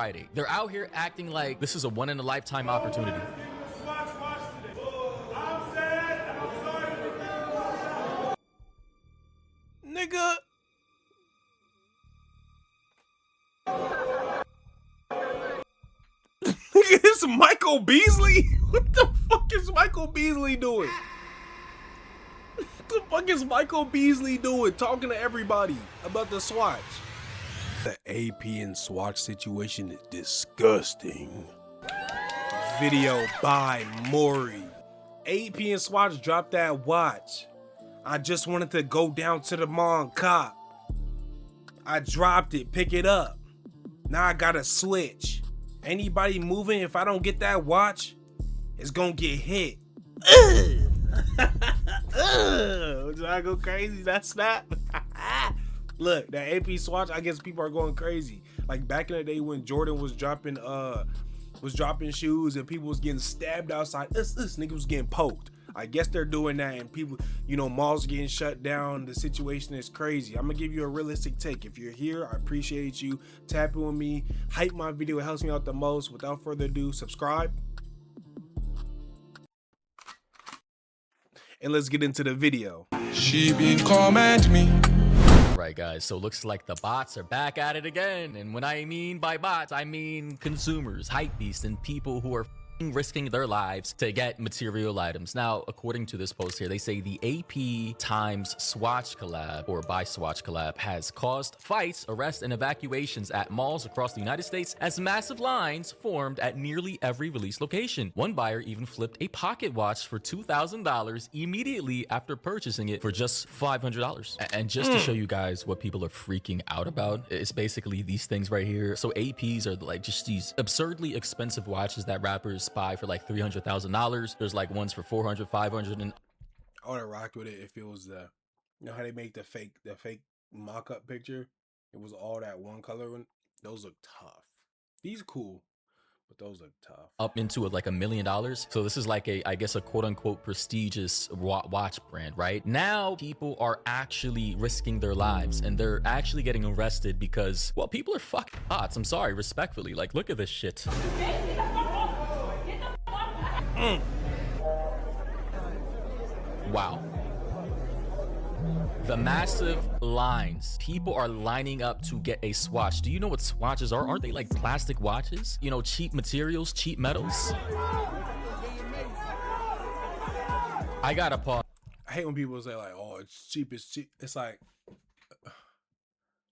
Friday. They're out here acting like this is a one-in-a-lifetime opportunity. Nigga. Nigga, this Michael Beasley? What the fuck is Michael Beasley doing? What the fuck is Michael Beasley doing? Talking to everybody about the Swatch. The AP and Swatch situation is disgusting. Video by Maury. AP and Swatch dropped that watch. I just wanted to go down to the mall and cop. I dropped it, pick it up. Now I gotta switch. Anybody moving, if I don't get that watch, it's gonna get hit. Did I go crazy? That snap? Look, that AP Swatch, I guess people are going crazy. Like back in the day when Jordan was dropping shoes and people was getting stabbed outside. This nigga was getting poked. I guess they're doing that, and people, you know, malls getting shut down. The situation is crazy. I'm gonna give you a realistic take. If you're here, I appreciate you. Tap in with me, hype my video. It helps me out the most. Without further ado, subscribe. And let's get into the video. She been comment me. Right, guys, so looks like the bots are back at it again. And when I mean by bots, I mean consumers, hype beasts, and people who are risking their lives to get material items. Now, according to this post here, they say the AP times Swatch collab, or by Swatch collab, has caused fights, arrests, and evacuations at malls across the United States as massive lines formed at nearly every release location. One buyer even flipped a pocket watch for $2,000 immediately after purchasing it for just $500. And just to show you guys what people are freaking out about, it's basically these things right here. So APs are like just these absurdly expensive watches that rappers buy for like $300,000. There's like ones for 400, 500, and I would have rocked with it if it was the, you know how they make the fake mock-up picture? It was all that one color one. Those look tough. These are cool, but those look tough. Up into like $1 million. So this is like a, I guess, a quote-unquote prestigious watch brand, right? Now people are actually risking their lives, and they're actually getting arrested because, well, people are fucking bots. I'm sorry, respectfully. Like, look at this shit. Wow. The massive lines. People are lining up to get a Swatch. Do you know what Swatches are? Aren't they like plastic watches? You know, cheap materials, cheap metals. I gotta pause. I hate when people say like, oh, it's cheap, it's cheap. It's like,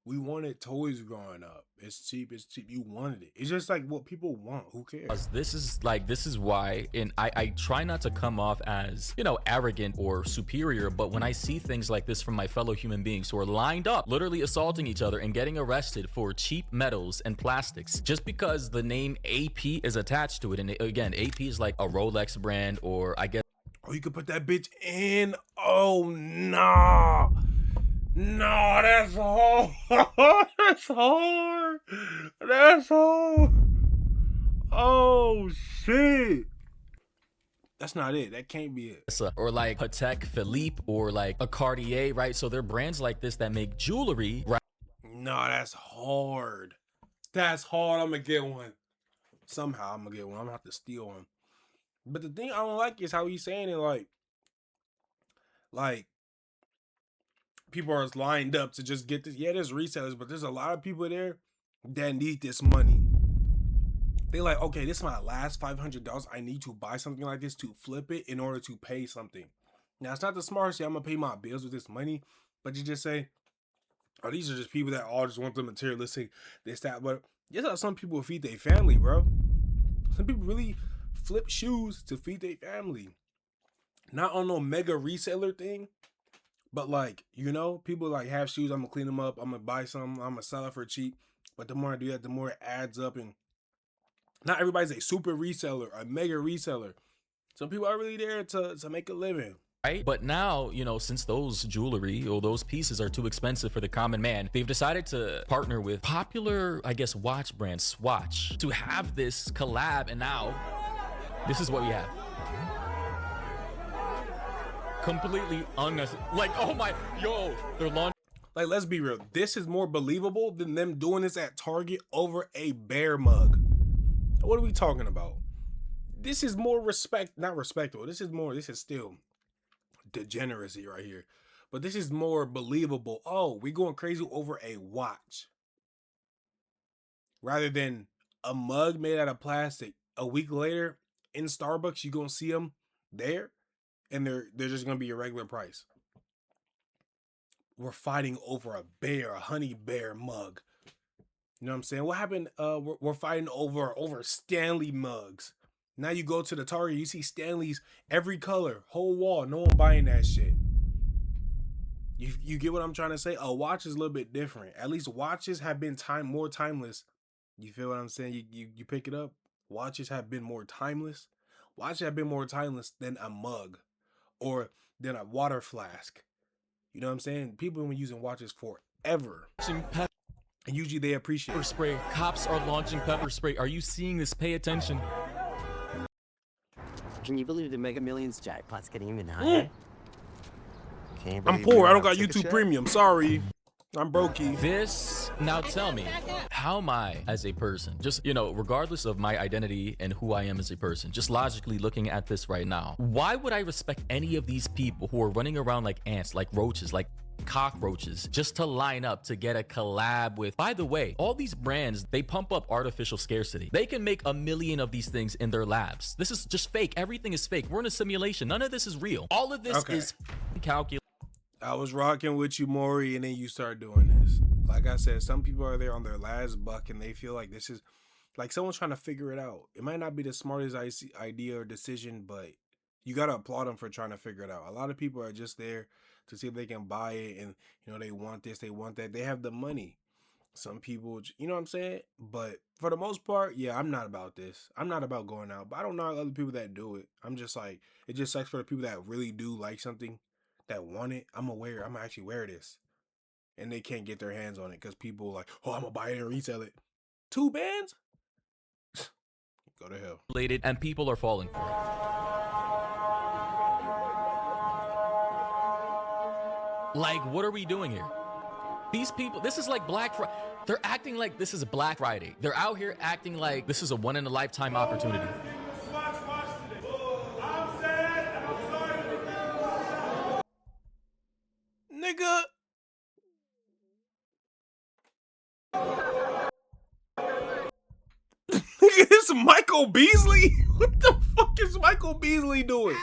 we wanted toys growing up. It's cheap, it's cheap. You wanted it. It's just like what people want. Who cares? This is why, and I try not to come off as, you know, arrogant or superior, but when I see things like this from my fellow human beings who are lined up, literally assaulting each other and getting arrested for cheap metals and plastics, just because the name AP is attached to it. And again, AP is like a Rolex brand, or I guess. Oh, you could put that bitch in. Oh, nah. No, that's hard. That's hard. That's hard. Oh, shit. That's not it. That can't be it. Or like Patek Philippe, or like a Cartier, right? So they're brands like this that make jewelry, right? No, that's hard. That's hard. I'm going to get one. Somehow I'm going to get one. I'm going to have to steal one. But the thing I don't like is how he's saying it like, people are lined up to just get this. Yeah, there's resellers, but there's a lot of people there that need this money. They like, okay, this is my last $500. I need to buy something like this to flip it in order to pay something. Now, it's not the smartest thing. I'm going to pay my bills with this money. But you just say, oh, these are just people that all just want the materialistic, this, that. But guess how some people feed their family, bro? Some people really flip shoes to feed their family. Not on no mega reseller thing. But like, you know, people like have shoes. I'm gonna clean them up. I'm gonna buy some. I'm gonna sell it for cheap. But the more I do that, the more it adds up. And not everybody's a super reseller, a mega reseller. Some people are really there to make a living. Right? But now, you know, since those jewelry or those pieces are too expensive for the common man, they've decided to partner with popular, I guess, watch brand Swatch to have this collab. And now this is what we have. Completely unnecessary. Like, oh my, yo, they're launching. Like, let's be real. This is more believable than them doing this at Target over a bear mug. What are we talking about? This is more not respectable. This is still degeneracy right here. But this is more believable. Oh, we going crazy over a watch. Rather than a mug made out of plastic. A week later, in Starbucks, you're going to see them there. And they're just going to be a regular price. We're fighting over a honey bear mug. You know what I'm saying? What happened? We're fighting over Stanley mugs. Now you go to the Target, you see Stanley's every color, whole wall. No one buying that shit. You get what I'm trying to say? A watch is a little bit different. At least watches have been more timeless. You feel what I'm saying? You pick it up. Watches have been more timeless. Watches have been more timeless than a mug or than a water flask. You know what I'm saying? People have been using watches forever. And usually they appreciate Pepper spray. Cops are launching pepper spray. Are you seeing this? Pay attention. Can you believe the Mega Millions jackpot's getting even higher? I'm poor. I don't got YouTube Premium. Sorry. I'm brokey. Now tell me, how am I as a person, just, regardless of my identity and who I am as a person, just logically looking at this right now, why would I respect any of these people who are running around like ants, like roaches, like cockroaches, just to line up to get a collab with? By the way, all these brands, they pump up artificial scarcity. They can make 1 million of these things in their labs. This is just fake. Everything is fake. We're in a simulation. None of this is real. All of this is calculated. I was rocking with you, Maury, and then you start doing this. Like I said, some people are there on their last buck and they feel like this is like someone's trying to figure it out. It might not be the smartest idea or decision, but you got to applaud them for trying to figure it out. A lot of people are just there to see if they can buy it and, they want this, they want that. They have the money. Some people, you know what I'm saying? But for the most part, yeah, I'm not about this. I'm not about going out, but I don't know other people that do it. I'm just like, it just sucks for the people that really do like something, that want it. I'm actually wear this. And they can't get their hands on it because people are like, oh, I'm going to buy it and resell it. 2 bands? Go to hell. And people are falling for it. Like, what are we doing here? These people, this is like Black Friday. They're acting like this is Black Friday. They're out here acting like this is a one-in-a-lifetime opportunity. Nigga. Nigga, this Michael Beasley? What the fuck is Michael Beasley doing?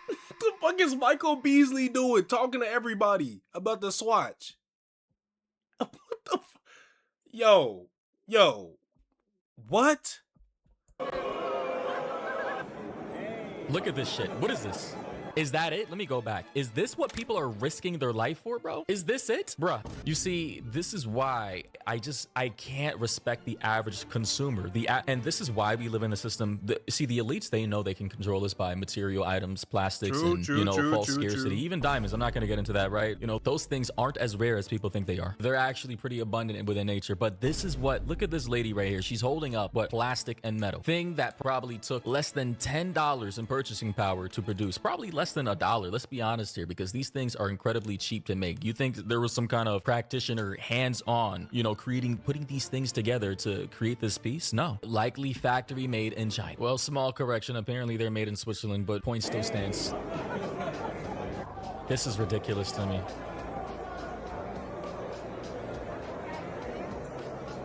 What the fuck is Michael Beasley doing? Talking to everybody about the Swatch. What the Yo. What? Look at this shit. What is this? Is that it? Let me go back. Is this what people are risking their life for, bro? Is this it? Bruh, you see, this is why I can't respect the average consumer. And this is why we live in a system. The elites, they know they can control us by material items, plastics, false scarcity, even diamonds. I'm not going to get into that, right? Those things aren't as rare as people think they are. They're actually pretty abundant within nature. But this is look at this lady right here. She's holding up plastic and metal. Thing that probably took less than $10 in purchasing power to produce. Probably less than $1. Let's be honest here, because these things are incredibly cheap to make. You think there was some kind of practitioner hands-on, putting these things together to create this piece? No. Likely factory made in China. Well, small correction. Apparently they're made in Switzerland, but point still stands. This is ridiculous to me.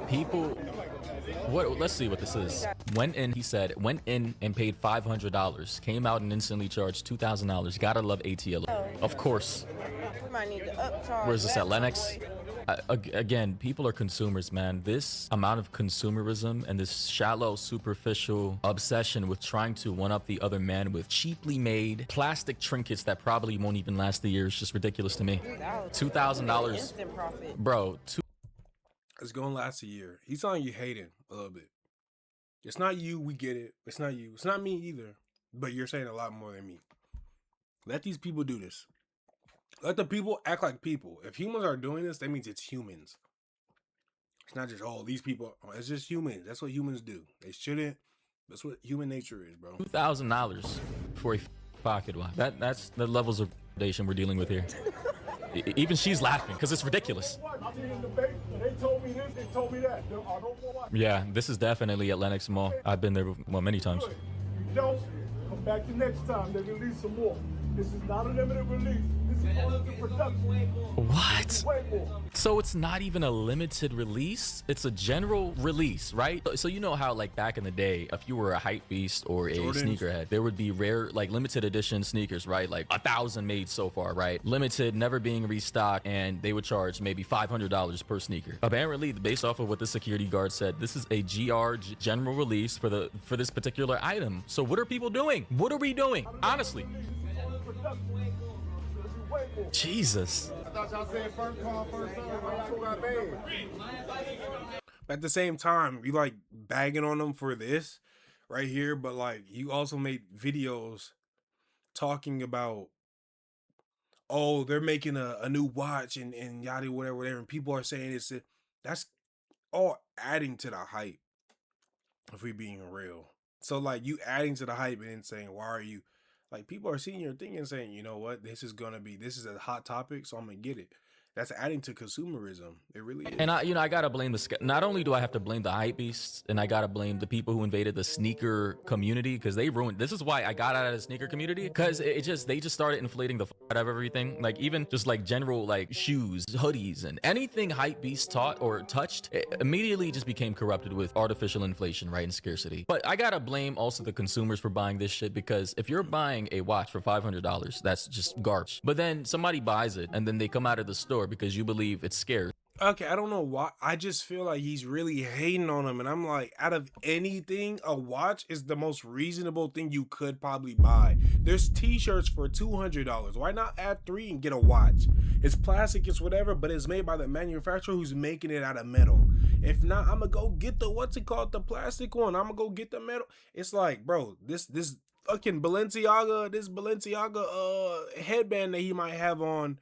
People... let's see what this is. Went in and paid $500. Came out and instantly charged $2,000. Gotta love ATL. Of course. We might need to upcharge. Where is this at, Lennox? Again, people are consumers, man. This amount of consumerism and this shallow, superficial obsession with trying to one-up the other man with cheaply made plastic trinkets that probably won't even last a year is just ridiculous to me. $2,000. Instant profit. Bro, it's gonna last a year. He's telling you hating a little bit. It's not you, we get it. It's not you. It's not me either. But you're saying a lot more than me. Let these people do this. Let the people act like people. If humans are doing this, that means it's humans. It's not just, these people. It's just humans. That's what humans do. They shouldn't. That's what human nature is, bro. $2,000 for a pocket watch. That's the levels of predation we're dealing with here. Even she's laughing because it's ridiculous. Yeah, this is definitely at Lenox Mall. I've been there many times. Don't come back the next time. They release some more. This is not a limited release. This is only the production. What? Way more. So it's not even a limited release, it's a general release, right? So you know how like back in the day, if you were a hype beast or a sneakerhead, there would be rare, like limited edition sneakers, right? Like 1,000 made so far, right? Limited, never being restocked, and they would charge maybe $500 per sneaker. Apparently, based off of what the security guard said, this is a general release for this particular item. So what are people doing? What are we doing? Honestly. Jesus. At the same time, you like bagging on them for this right here, but like you also made videos talking about, oh, they're making a new watch and yada whatever, and people are saying that's all adding to the hype, if we being real. So like you adding to the hype and then saying, why are you, like, people are seeing your thing and saying, you know what, this is a hot topic, so I'm gonna get it. That's adding to consumerism. It really is. And I gotta blame not only do I have to blame the hype beasts, and I gotta blame the people who invaded the sneaker community, because they ruined. This is why I got out of the sneaker community, because they just started inflating the out of everything. Like even just like general like shoes, hoodies, and anything hype beast taught or touched, it immediately just became corrupted with artificial inflation, right, and scarcity. But I gotta blame also the consumers for buying this shit, because if you're buying a watch for $500, that's just garbage. But then somebody buys it and then they come out of the store because you believe it's scarce. Okay, I don't know why. I just feel like he's really hating on him. And I'm like, out of anything, a watch is the most reasonable thing you could probably buy. There's t-shirts for $200. Why not add 3 and get a watch? It's plastic, it's whatever, but it's made by the manufacturer who's making it out of metal. If not, I'm gonna go get the, what's it called, the plastic one. I'm gonna go get the metal. It's like, bro, this fucking Balenciaga headband that he might have on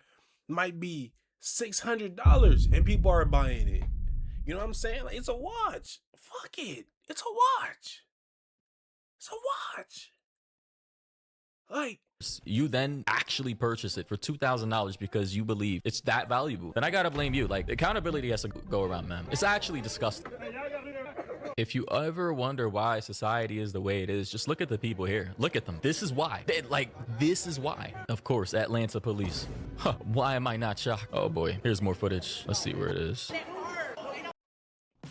might be $600 and people are buying it. You know what I'm saying? Like, it's a watch. Fuck it. It's a watch. It's a watch. Like, you then actually purchase it for $2,000 because you believe it's that valuable. Then I gotta blame you. Like, accountability has to go around, man. It's actually disgusting. If you ever wonder why society is the way it is, just look at the people here. Look at them. This is why. This is why. Of course, Atlanta police. Huh, why am I not shocked? Oh boy, here's more footage. Let's see where it is.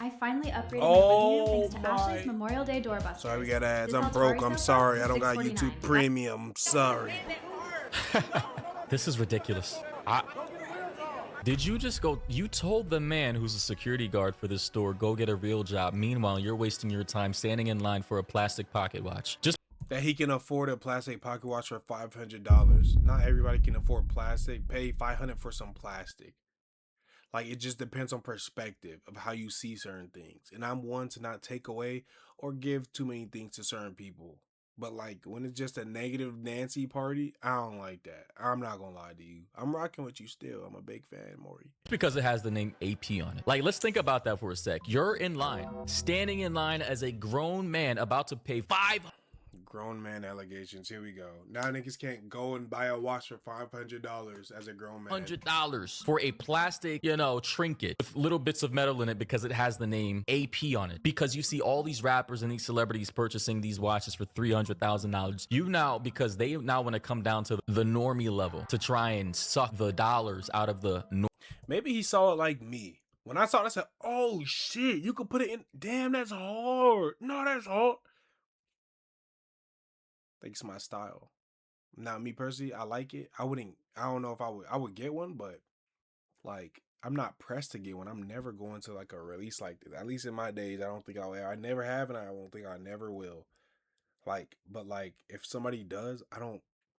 I finally upgraded Oh my living room thanks to my. Ashley's Memorial Day doorbusters. sorry we got ads. This I'm Altair broke. I'm sofa sorry. I is don't got $649. YouTube Premium. I'm sorry. This is ridiculous. Did you just go? You told the man who's a security guard for this store, go get a real job. Meanwhile, you're wasting your time standing in line for a plastic pocket watch. Just That he can afford a plastic pocket watch for $500. Not everybody can afford plastic. Pay $500 for some plastic. Like, it just depends on perspective of how you see certain things. And I'm one to not take away or give too many things to certain people. But like, when it's just a negative Nancy party, I don't like that. I'm not gonna lie to you. I'm rocking with you still. I'm a big fan, Maury. because it has the name AP on it. Like, let's think about that for a sec. You're in line, standing in line as a grown man about to pay Grown man allegations. Here we go. Now niggas can't go and buy a watch for $500 as a grown man. $500 for a plastic, trinket with little bits of metal in it because it has the name AP on it. Because you see all these rappers and these celebrities purchasing these watches for $300,000. Because they now want to come down to the normie level to try and suck the dollars out of the Maybe he saw it like me. When I saw it, I said, oh shit, you could put it in. Damn, that's hard. No, that's hard. It's my style. Now, me personally, I like it. I don't know if I would get one, but like, I'm not pressed to get one. I'm never going to like a release like this. At least in my days, I don't think I never have, and I won't think I never will. Like, but like, if somebody does,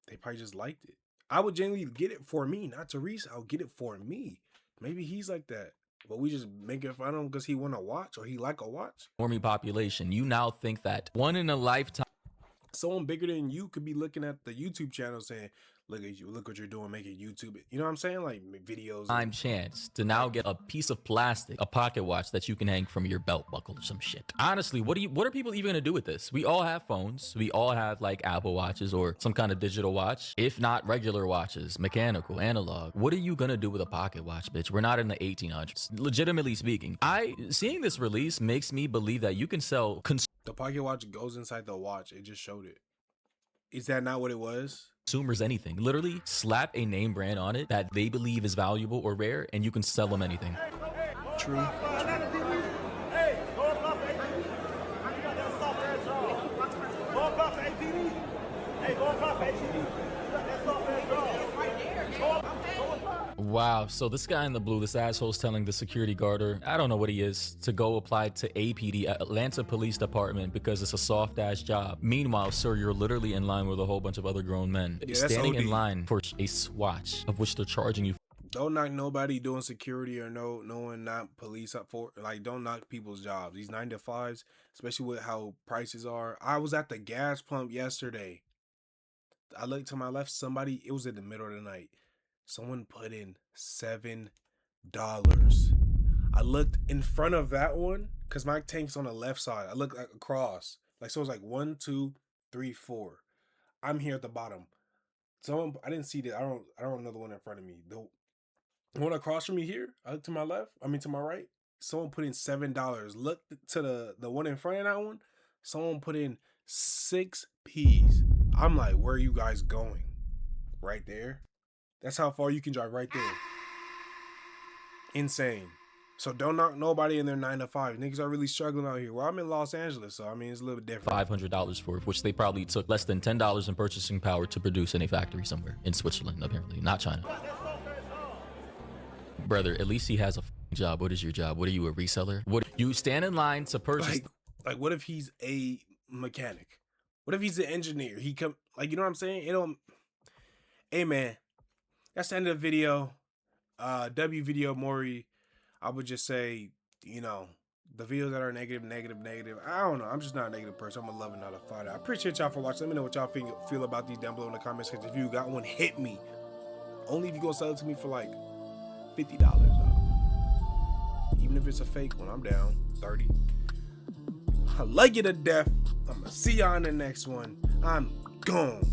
they probably just liked it. I would genuinely get it for me, not to resell. I'll get it for me. Maybe he's like that, but we just make it fun of him because he want a watch or he like a watch. normie population. You now think that one in a lifetime Someone bigger than you could be looking at the YouTube channel saying, look at you, look what you're doing, making YouTube. You know what I'm saying? Like make videos. Prime chance to now get a piece of plastic, a pocket watch that you can hang from your belt buckle or some shit. Honestly, what are people even gonna do with this? We all have phones. We all have like Apple watches or some kind of digital watch, if not regular watches, mechanical, analog. What are you gonna do with a pocket watch, bitch? We're not in the 1800s. Legitimately speaking, seeing this release makes me believe that you can sell The pocket watch goes inside the watch. It just showed it. Is that not what it was? consumers anything. Literally slap a name brand on it that they believe is valuable or rare, and you can sell them anything. True. Hey, go across the ATV. I got that soft ass jaw. Go across the ATV. Hey, go across the ATV. You got that soft ass jaw. It's right there. Go across. Wow, so this guy in the blue, this asshole's telling the security guard, I don't know what he is, to go apply to APD, Atlanta Police Department, because it's a soft-ass job. Meanwhile, sir, you're literally in line with a whole bunch of other grown men, Yeah, that's standing in OD. line for a swatch, of which they're charging you. Don't knock nobody doing security or no one not police up for, like, don't knock people's jobs. These 9 to 5s, especially with how prices are. I was at the gas pump yesterday. I looked to my left, it was in the middle of the night. Someone put in $7. I looked in front of that one because my tank's on the left side. I looked like across. Like, so it was like 1, 2, 3, 4. I'm here at the bottom. Someone, I didn't see that. I don't know the one in front of me. The one across from me here, I looked to my left, to my right. Someone put in $7. Look to the one in front of that one. Someone put in 6 P's. I'm like, where are you guys going? Right there. That's how far you can drive right there. Insane. So don't knock nobody in their 9 to 5. Niggas are really struggling out here. Well, I'm in Los Angeles, so I mean, it's a little bit different. $500 for it, which they probably took less than $10 in purchasing power to produce in a factory somewhere in Switzerland, apparently, not China. Brother, at least he has a job. What is your job? What are you, a reseller? What you stand in line to purchase? Like what if he's a mechanic? What if he's an engineer? He come, like, you know what I'm saying? Hey man, that's the end of the video. W video Maury. I would just say, the videos that are negative. I don't know. I'm just not a negative person. I'm a lover, not a fighter. I appreciate y'all for watching. Let me know what y'all feel about these down below in the comments section. If you got one, hit me. Only if you gonna sell it to me for like $50, though. Even if it's a fake one, I'm down. 30. I love you to death. I'm gonna see y'all in the next one. I'm gone.